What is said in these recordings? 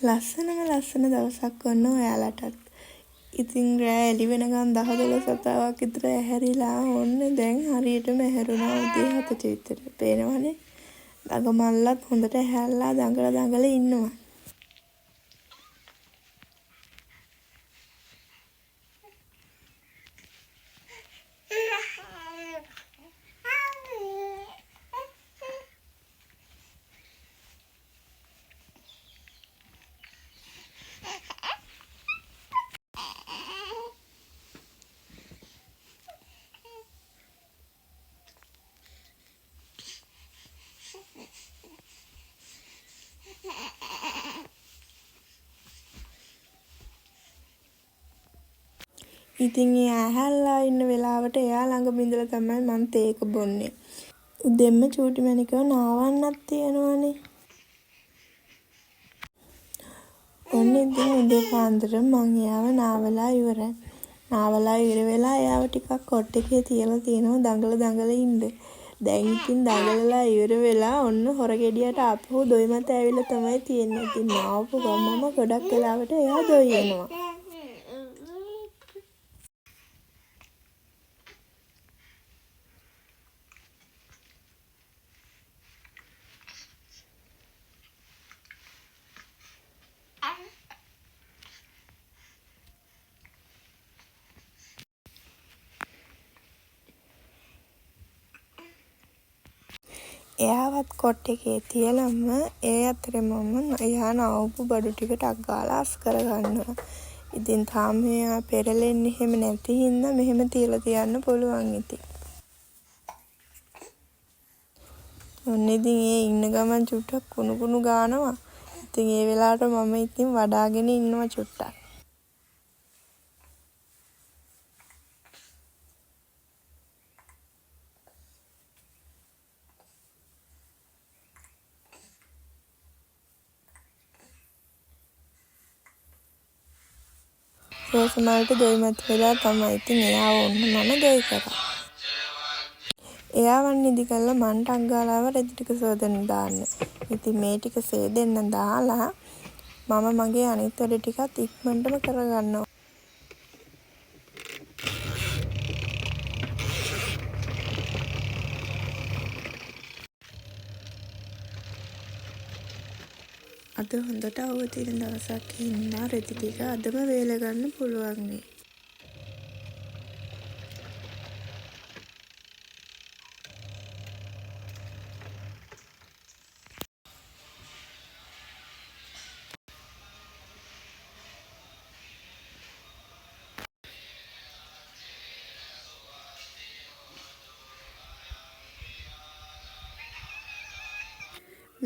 ලස්සන දවසක් ඔන්න ඔයාලටත්. ඉතින් රෑ එළි වෙනකන් 10-12 සතාවක් විතර ඇහැරිලා ඔන්න දැන් හරියටම ඇහැරුණා උදේ 7ට විතර. පේනවනේ. දඟමල්ලත් හොඳට ඇහැරලා දඟල ඉන්නවා. ඉතින් එයා ඇහැරලා ඉන්න වෙලාවට එයා ළඟම ඉඳලා තමයි මං තේක බොන්නේ. උදෙන්ම චූටි මැණිකව නාවන්නත් තියෙනවනේ. ඔන්න ඉතින් උදේ පාන්දර මං එයාව නාවලා ඉවරයි. නාවලා ඉවර වෙලා එයාව ටිකක් කොට් එකේ තියලා තියෙනවා දඟල ඉන්න. දැන් ඉතින් දඟලලා ඉවර වෙලා ඔන්න හොර ගෙඩියට ආපහු දොයි මත ඇවිල්ලා තමයි තියෙන්නේ. ඉතින් නාවපු ගමම ගොඩක් වෙලාවට එයා දොයි එනවා. එයාවත් කොට් එකේ තියලම ඒ අතරෙම එයා නාවපු බඩු ටික ටක් ගාලා අස් කරගන්නවා. ඉතින් තාම එයා පෙරලෙන්නේ එහෙම නැති හින්දා මෙහෙම තියලා තියන්න පුළුවන් ඉතින්. ඔන්න ඉතින් ඒ ඉන්න ගමන් චුට්ටක් කුණු ගානවා. ඉතින් ඒ වෙලාවට මම ඉතින් වඩාගෙන ඉන්නවා චුට්ටක්. රෝසමල්ට දොයි මත වෙලා තමයි ඉතින් එයාව ඔන්න මම දොයි කරා. එයාව නිදි කරලා මං ටක් ගාලාව රෙදි ටික සෝදන්න දාන්න. ඉතින් මේ ටික සේදෙන්න දාලා මම මගේ අනිත් වැඩ ටිකත් ඉක්මනටම කරගන්නවා. අද හොඳට අවුව තියෙන දවසක් හින්දා රෙදි ටික අදම වේල ගන්න පුළුවන් වෙයි.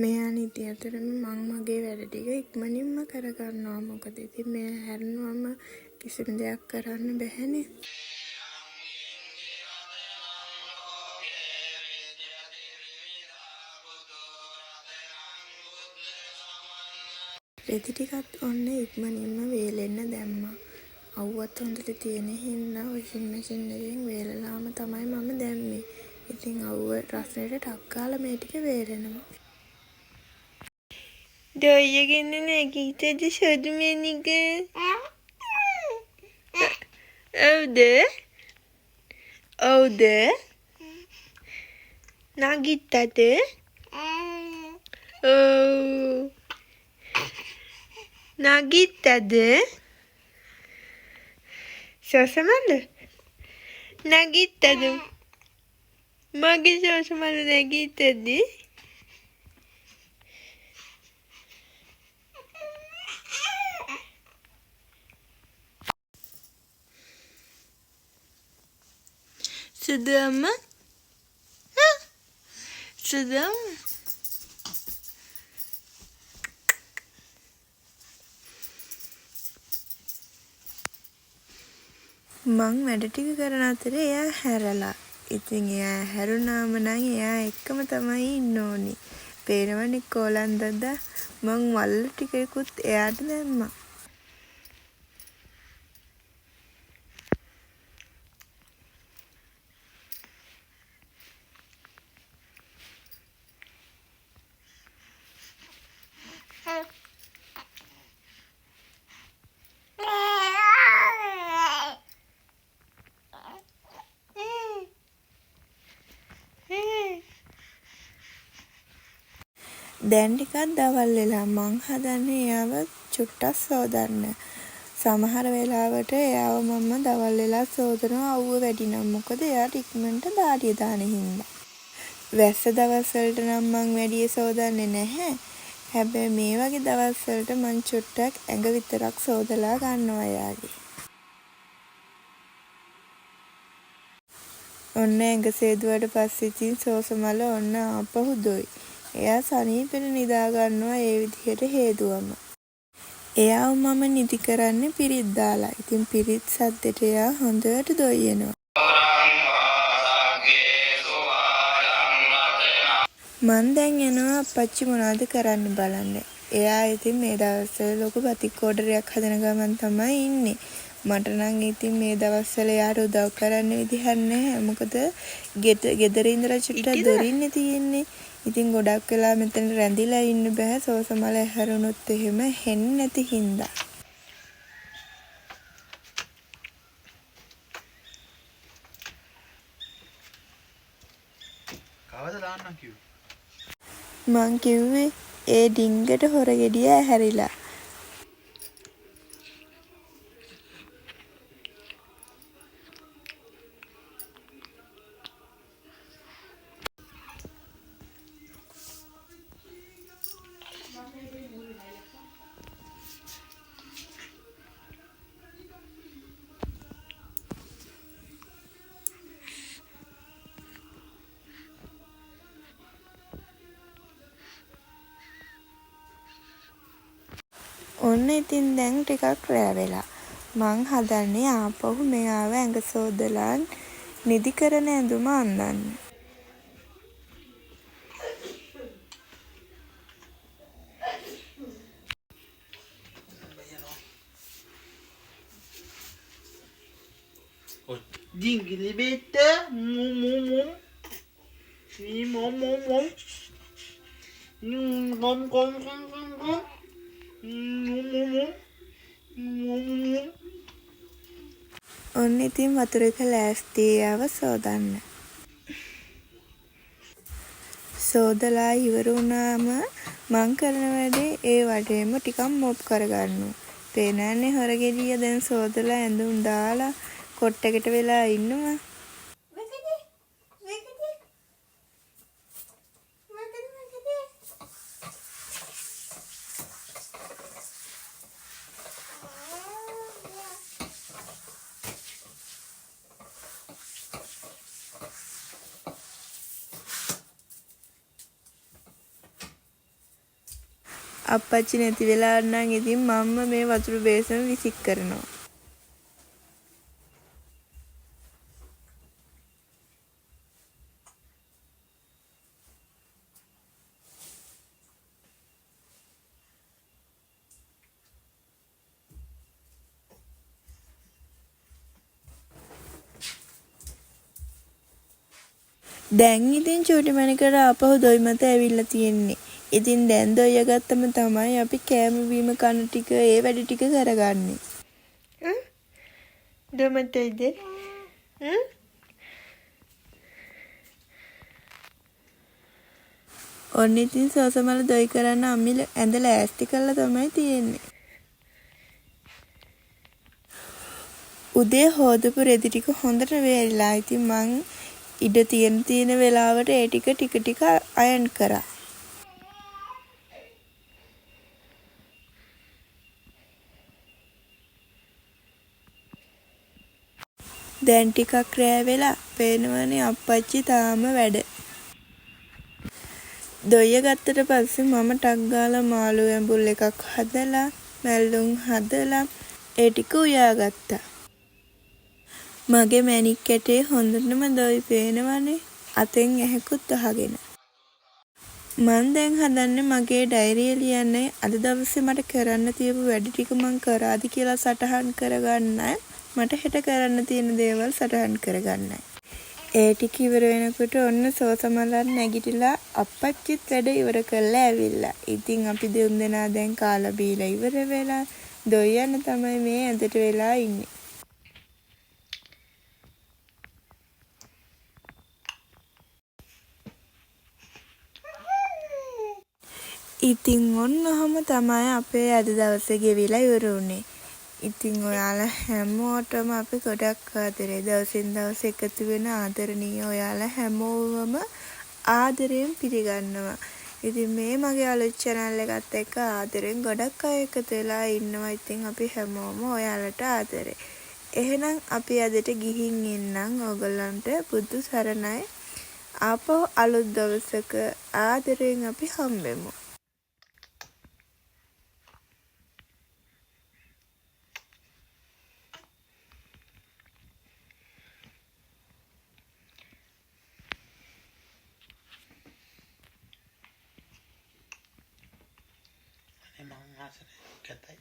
මෙයා නිදි අතරම මං මගේ වැඩ ටික ඉක්මනින්ම කරගන්නවා. මොකද ඉතින් මෙයා හැරුණාම කිසිම දෙයක් කරන්න බැහැනේ. රෙදි ටිකත් ඔන්න ඉක්මනින්ම වේලෙන්න දැම්මා. අවුවත් හොඳට තියෙන හින්දා වොෂින් මැෂින් එකෙන් වේලලාම තමයි මම දැම්මේ. ඉතින් අවුව රස්නෙට ටක් ගාලා මේ ටික වේලෙනවා. දොයියගෙන නැගිටද සොදු මැණික? ඔව්ද? නැගිට්ටද? ඔව්. නැගිට්ටද? සොසමල්ල නැගිට්ටද? මගේ සොසමල්ල නැගිට්ටද? සුදු අම්මා? සුදු අම්මා? මං වැඩ ටික කරන අතරේ එයා හැරලා. ඉතින් එයා හැරුණාම නම් එයා එක්කම තමයි ඉන්න ඕනි. පේනවනේ කොලන් දදා මං වල්ල ටිකකුත් එයාට දැම්මා. දැන් ටිකක් දවල් වෙලා මං හදන්නේ එයාව චුට්ටක් සෝදන්න. සමහර වෙලාවට එයාව මම දවල් වෙලා සෝදනවා අවුව වැඩි නම්. මොකද එයාට ඉක්මනට දාඩිය දාන හින්දා. වැස්ස දවස් වලට නම් මං වැඩිය සෝදන්නේ නැහැ. හැබැයි මේ වගේ දවස් වලට මං චුට්ටක් ඇඟ විතරක් සෝදලා ගන්නවා එයාගේ. ඔන්න ඇඟ සේදුවට පස්සේ ඉතින් සෝසමල ඔන්න ආපහු දොයි. එයා සනීපෙට නිදා ගන්නවා ඒ විදිහට හේදුවම. එයාව මම නිදි කරන්නේ පිරිත් දාලා. ඉතින් පිරිත් සද්දෙට එයා හොඳට දොයිනවා. මං දැන් යනවා අප්පච්චි මොනවද කරන්න බලන්න. එයා ඉතින් මේ දවස්වල ලොකු බතික් ඕඩරයක් හදන ගමන් තමයි ඉන්නේ. මට නම් ඉතින් මේ දවස්වල එයාට උදව් කරන්න විදිහක් නැහැ. මොකද ගෙදර ඉඳලා චුට්ටක් දොරින්නේ තියෙන්නේ. ඉතින් ගොඩක් වෙලා මෙතන රැඳිලා ඉන්න බෑ. සෝසමල හැරුණොත් එහෙම හෙන්නේ නැති හින්දා. කවද දාන්නම් කිව්වේ? මං කිව්වේ ඒ ඩිංගට හොර ගෙඩිය ඇහැරිලා. ඔන්න ඉතින් දැන් ටිකක් රෑ වෙලා. මං හදන්නේ ආපහු මෙයාව ඇඟ සෝදලා නිදි කරන ඇඳුම අඳන්න. Jingly bit, mum mum mum, me mum mum mum, mum mum mum mum mum, mum mum mum. ඔන්න ඉතින් වතුර එක ලෑස්ති එයාව සෝදන්න. සෝදලා ඉවර වුණාම මං කරන වැඩේ ඒ වටේම ටිකක් මොප් කරගන්නවා. පේනන්නේ හොර ගෙඩිය දැන් සෝදලා ඇඳුම් දාලා කොට්ටකට වෙලා ඉන්නවා. අප්පච්චි නැති වෙලා නම් ඉතින් මම්ම මේ වතුර බේසම විසික් කරනවා. දැන් ඉතින් චූටි මණිකට ආපහු දොයි මත ඇවිල්ලා තියෙන්නේ. ඉතින් දැන් දොය ගත්තම තමයි අපි කෑම බීම කන ටික ඒ වැඩ ටික කරගන්නේ. දොමතයිද? ඔන්න ඉතින් සෝසමල දොයි කරන්න අම්මිල ඇඳ ලෑස්ති කරලා තමයි තියෙන්නේ. උදේ හොදපු රෙදි ටික හොඳට වේලිලා. ඉතින් මං ඉඩ තියෙන වෙලාවට ඒ ටික ටික අයන් කරා. දැන් ටිකක් රෑ වෙලා පේනවනේ අප්පච්චි තාම වැඩ. දොය ගත්තට පස්සේ මම ටක් ගාලා මාළු ඇඹුල් එකක් හදලා මැල්ලුම් හදලා ඒ ටික උයාගත්තා. මගේ මැණික් කැටේ හොඳටම දොයි පේනවනේ අතෙන් ඇහැකුත් අහගෙන. මං දැන් හදන්නේ මගේ ඩයරිය ලියන්නේ අද දවසේ මට කරන්න තියපු වැඩ ටික මං කරාද කියලා සටහන් කරගන්නයි. මට හෙට කරන්න තියෙන දේවල් සටහන් කරගන්නයි. ඒ ටික ඉවර වෙනකොට ඔන්න සෝසමලත් නැගිටලා අප්පච්චිත් වැඩ ඉවර කරලා ඇවිල්ලා. ඉතින් අපි දෙන්නා දැන් කාලා බීලා ඉවර වෙලා දොයන්න තමයි මේ ඇඳට වෙලා ඉන්නේ. ඉතින් ඔන්නහම තමයි අපේ අද දවසේ ගෙවිලා ඉවර වුණේ. ඉතින් ඔයාලා හැමෝටම අපි ගොඩක් ආදරේ. දවසින් දවස එකතු වෙන ආදරණීය ඔයාලා හැමෝවම ආදරයෙන් පිළිගන්නවා. ඉතින් මේ මගේ අලුත් channel එකත් එක්ක ආදරෙන් ගොඩක් අය එකතු වෙලා ඉන්නවා. ඉතින් අපි හැමෝම ඔයාලට ආදරේ. එහෙනම් අපි අදට ගිහින් එන්නම් ඕගොල්ලන්ට බුදු සරණයි. ආපහු අලුත් දවසක ආදරයෙන් අපි හම්බෙමු. මං ආසනේ කැතයි